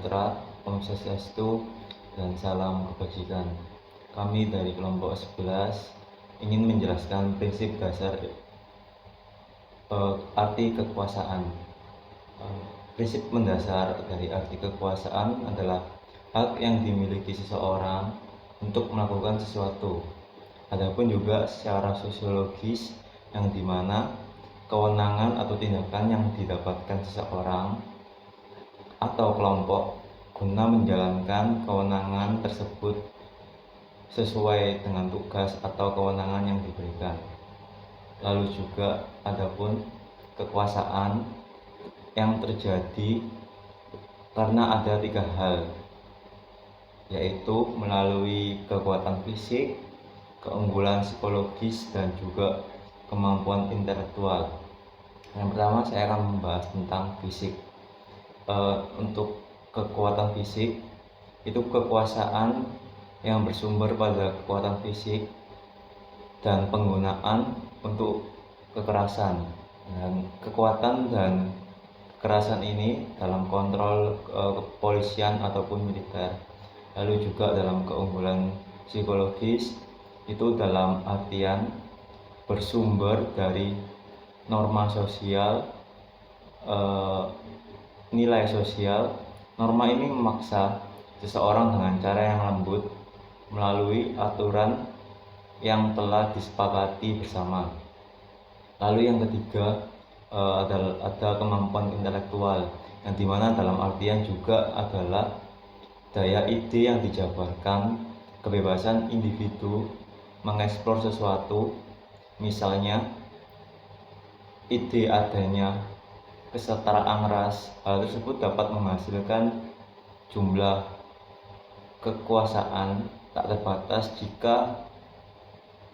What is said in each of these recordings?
sejahtera, Om Swastiastu, dan salam kebajikan. Kami dari kelompok 11 ingin menjelaskan prinsip dasar arti kekuasaan. Prinsip mendasar dari arti kekuasaan adalah hak yang dimiliki seseorang untuk melakukan sesuatu. Adapun juga secara sosiologis yang dimana kewenangan atau tindakan yang didapatkan seseorang atau kelompok guna menjalankan kewenangan tersebut sesuai dengan tugas atau kewenangan yang diberikan. Lalu juga adapun kekuasaan yang terjadi karena ada 3 hal, yaitu melalui kekuatan fisik, keunggulan psikologis, dan juga kemampuan intelektual. Yang pertama saya akan membahas tentang fisik. Untuk kekuatan fisik itu kekuasaan yang bersumber pada kekuatan fisik dan penggunaan untuk kekerasan. Dan kekuatan dan kekerasan ini dalam kontrol kepolisian ataupun militer. Lalu juga dalam keunggulan psikologis itu dalam artian bersumber dari norma sosial, nilai sosial. Norma ini memaksa seseorang dengan cara yang lembut melalui aturan yang telah disepakati bersama. Lalu yang ketiga ada kemampuan intelektual, yang dimana dalam artian juga adalah daya ide yang dijabarkan, kebebasan individu mengeksplor sesuatu. Misalnya ide adanya kesetaraan ras, hal tersebut dapat menghasilkan jumlah kekuasaan tak terbatas jika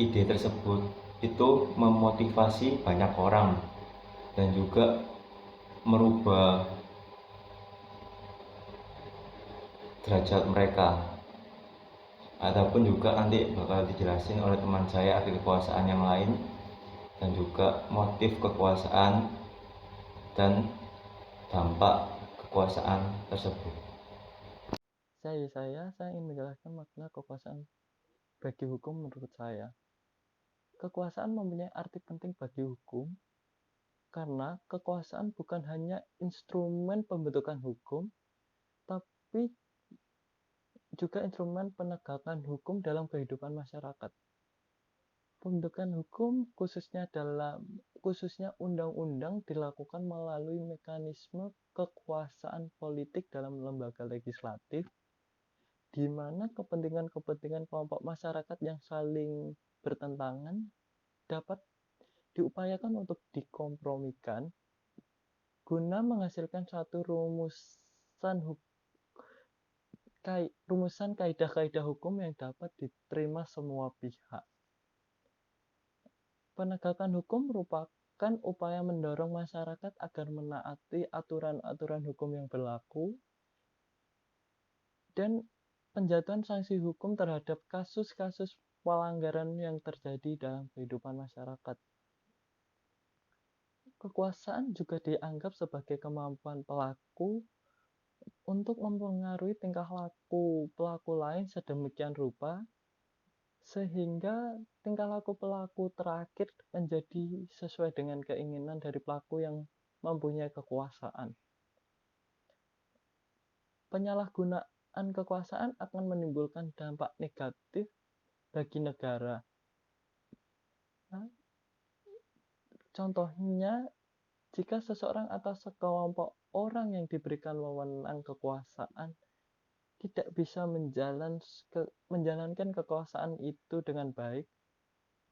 ide tersebut itu memotivasi banyak orang dan juga merubah derajat mereka. Adapun juga nanti bakal dijelasin oleh teman saya arti kekuasaan yang lain dan juga motif kekuasaan dan dampak kekuasaan tersebut. Saya ingin menjelaskan makna kekuasaan bagi hukum. Menurut saya, kekuasaan mempunyai arti penting bagi hukum karena kekuasaan bukan hanya instrumen pembentukan hukum, tapi juga instrumen penegakan hukum dalam kehidupan masyarakat. Pembentukan hukum khususnya undang-undang dilakukan melalui mekanisme kekuasaan politik dalam lembaga legislatif, di mana kepentingan-kepentingan kelompok masyarakat yang saling bertentangan dapat diupayakan untuk dikompromikan guna menghasilkan satu rumusan kaidah-kaidah hukum yang dapat diterima semua pihak. Penegakan hukum merupakan upaya mendorong masyarakat agar menaati aturan-aturan hukum yang berlaku dan penjatuhan sanksi hukum terhadap kasus-kasus pelanggaran yang terjadi dalam kehidupan masyarakat. Kekuasaan juga dianggap sebagai kemampuan pelaku untuk mempengaruhi tingkah laku pelaku lain sedemikian rupa sehingga tingkah laku pelaku terakhir menjadi sesuai dengan keinginan dari pelaku yang mempunyai kekuasaan. Penyalahgunaan kekuasaan akan menimbulkan dampak negatif bagi negara. Contohnya, jika seseorang atau sekelompok orang yang diberikan wewenang kekuasaan tidak bisa menjalankan kekuasaan itu dengan baik,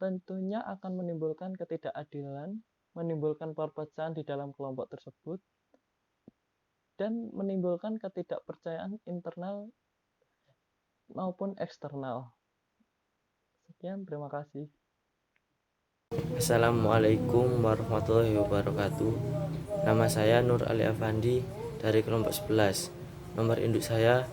tentunya akan menimbulkan ketidakadilan, menimbulkan perpecahan di dalam kelompok tersebut, dan menimbulkan ketidakpercayaan internal maupun eksternal. Sekian, terima kasih. Assalamualaikum warahmatullahi wabarakatuh. Nama saya Nur Ali Afandi dari kelompok 11. Nomor induk saya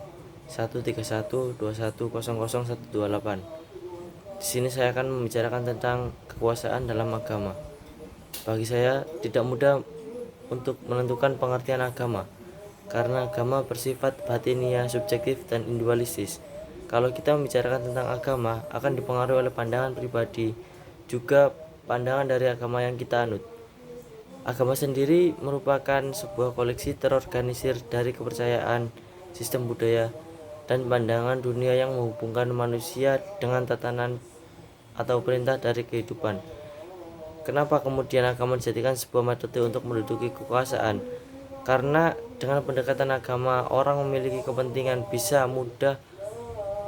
13121000128. Di sini saya akan membicarakan tentang kekuasaan dalam agama. Bagi saya tidak mudah untuk menentukan pengertian agama karena agama bersifat batiniah, subjektif, dan individualistis. Kalau kita membicarakan tentang agama, akan dipengaruhi oleh pandangan pribadi, juga pandangan dari agama yang kita anut. Agama sendiri merupakan sebuah koleksi terorganisir dari kepercayaan, sistem budaya, dan pandangan dunia yang menghubungkan manusia dengan tatanan atau perintah dari kehidupan. Kenapa kemudian agama dijadikan sebuah metode untuk menduduki kekuasaan? Karena dengan pendekatan agama, orang memiliki kepentingan bisa mudah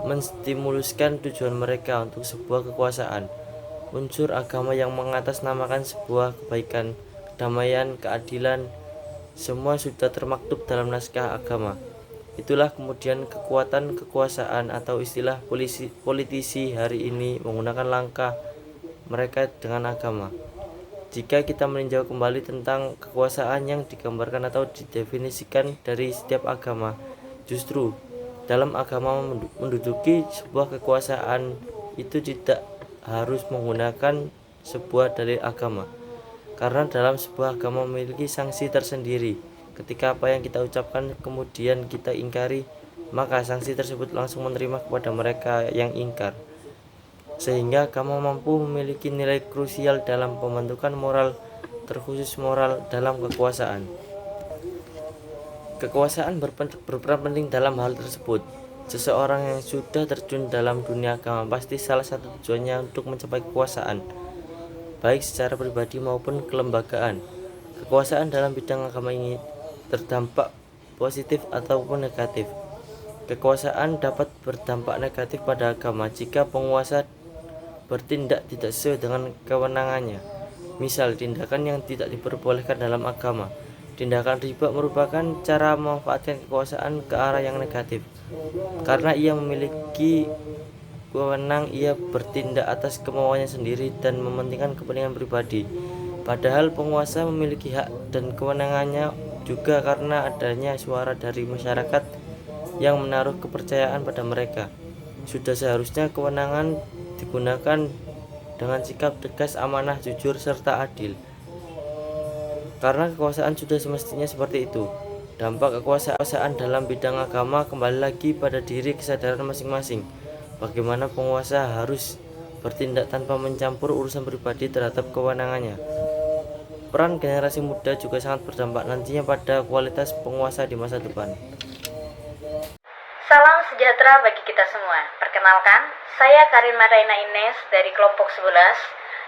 menstimuluskan tujuan mereka untuk sebuah kekuasaan. Unsur agama yang mengatasnamakan sebuah kebaikan, kedamaian, keadilan, semua sudah termaktub dalam naskah agama. Itulah kemudian kekuatan kekuasaan atau istilah politisi hari ini menggunakan langkah mereka dengan agama. Jika kita meninjau kembali tentang kekuasaan yang digambarkan atau didefinisikan dari setiap agama, justru dalam agama menduduki sebuah kekuasaan itu tidak harus menggunakan sebuah dalil agama, karena dalam sebuah agama memiliki sanksi tersendiri. Ketika apa yang kita ucapkan kemudian kita ingkari, maka sanksi tersebut langsung menerima kepada mereka yang ingkar, sehingga agama mampu memiliki nilai krusial dalam pembentukan moral, terkhusus moral dalam kekuasaan. Kekuasaan berperan penting dalam hal tersebut. Seseorang yang sudah terjun dalam dunia agama pasti salah satu tujuannya untuk mencapai kekuasaan, baik secara pribadi maupun kelembagaan. Kekuasaan dalam bidang agama ini terdampak positif ataupun negatif. Kekuasaan dapat berdampak negatif pada agama jika penguasa bertindak tidak sesuai dengan kewenangannya. Misal, tindakan yang tidak diperbolehkan dalam agama. Tindakan riba merupakan cara memanfaatkan kekuasaan ke arah yang negatif. Karena ia memiliki wewenang, ia bertindak atas kemauannya sendiri dan mementingkan kepentingan pribadi. Padahal penguasa memiliki hak dan kewenangannya juga karena adanya suara dari masyarakat yang menaruh kepercayaan pada mereka. Sudah seharusnya kewenangan digunakan dengan sikap tegas, amanah, jujur, serta adil. Karena kekuasaan sudah semestinya seperti itu. Dampak kekuasaan dalam bidang agama kembali lagi pada diri kesadaran masing-masing. Bagaimana penguasa harus bertindak tanpa mencampur urusan pribadi terhadap kewenangannya. Peran generasi muda juga sangat berdampak nantinya pada kualitas penguasa di masa depan. Salam sejahtera bagi kita semua. Perkenalkan, saya Karin Maraina Ines dari kelompok 11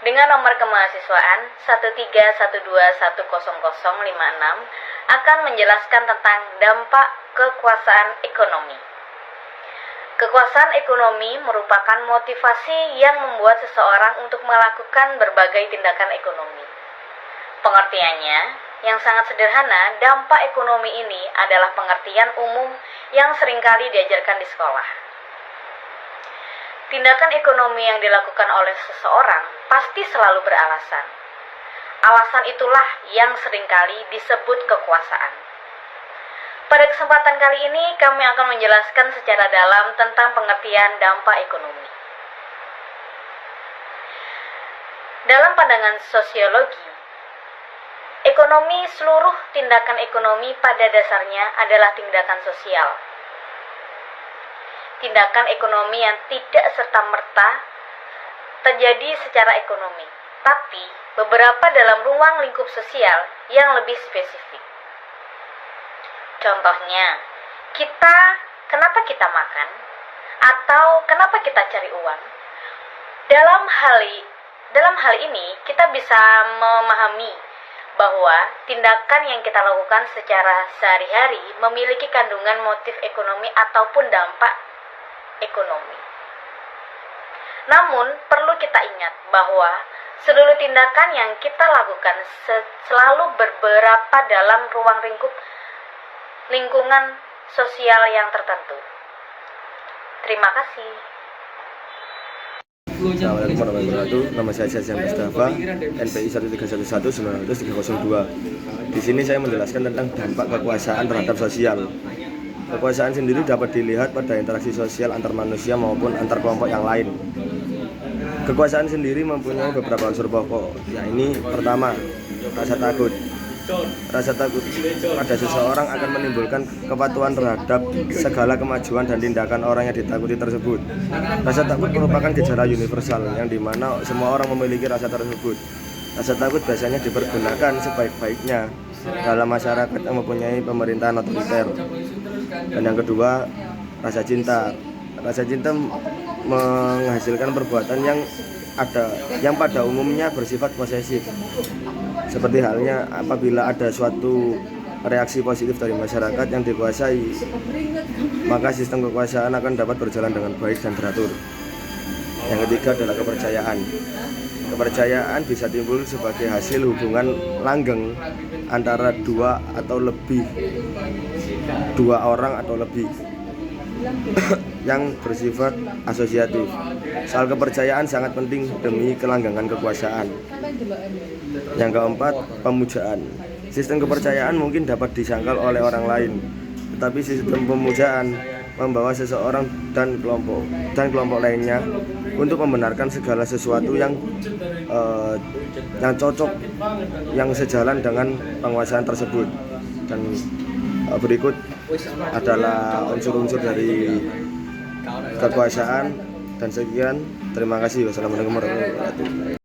dengan nomor kemahasiswaan 131210056 akan menjelaskan tentang dampak kekuasaan ekonomi. Kekuasaan ekonomi merupakan motivasi yang membuat seseorang untuk melakukan berbagai tindakan ekonomi. Pengertiannya yang sangat sederhana, dampak ekonomi ini adalah pengertian umum yang seringkali diajarkan di sekolah. Tindakan ekonomi yang dilakukan oleh seseorang pasti selalu beralasan. Alasan itulah yang seringkali disebut kekuasaan. Pada kesempatan kali ini kami akan menjelaskan secara dalam tentang pengertian dampak ekonomi. Dalam pandangan sosiologi, seluruh tindakan ekonomi pada dasarnya adalah tindakan sosial. Tindakan ekonomi yang tidak serta-merta terjadi secara ekonomi, tapi beberapa dalam ruang lingkup sosial yang lebih spesifik. Contohnya, kenapa kita makan? Atau kenapa kita cari uang? Dalam hal ini, kita bisa memahami bahwa tindakan yang kita lakukan secara sehari-hari memiliki kandungan motif ekonomi ataupun dampak ekonomi. Namun, perlu kita ingat bahwa seluruh tindakan yang kita lakukan selalu berada dalam ruang lingkungan sosial yang tertentu. Terima kasih. Assalamualaikum warahmatullahi wabarakatuh. Nama saya Syazhan Mustafa, NPI 131190302. Di sini saya menjelaskan tentang dampak kekuasaan terhadap sosial. Kekuasaan sendiri dapat dilihat pada interaksi sosial antar manusia maupun antar kelompok yang lain. Kekuasaan sendiri mempunyai beberapa unsur pokok, yakni pertama, rasa takut. Rasa takut pada seseorang akan menimbulkan kepatuhan terhadap segala kemajuan dan tindakan orang yang ditakuti tersebut. Rasa takut merupakan gejala universal yang dimana semua orang memiliki rasa tersebut. Rasa takut biasanya dipergunakan sebaik-baiknya dalam masyarakat yang mempunyai pemerintahan otoriter. Dan yang kedua, rasa cinta. Rasa cinta menghasilkan perbuatan yang pada umumnya bersifat posesif. Seperti halnya apabila ada suatu reaksi positif dari masyarakat yang dikuasai, maka sistem kekuasaan akan dapat berjalan dengan baik dan teratur. Yang ketiga adalah kepercayaan. Kepercayaan bisa timbul sebagai hasil hubungan langgeng antara dua orang atau lebih yang bersifat asosiatif. Soal kepercayaan sangat penting demi kelanggengan kekuasaan. Yang keempat, pemujaan. Sistem kepercayaan mungkin dapat disangkal oleh orang lain, tetapi sistem pemujaan membawa seseorang dan kelompok lainnya untuk membenarkan segala sesuatu yang cocok, yang sejalan dengan penguasaan tersebut. Dan berikut adalah unsur-unsur dari kekuasaan dan sekian. Terima kasih. Wassalamualaikum warahmatullahi wabarakatuh.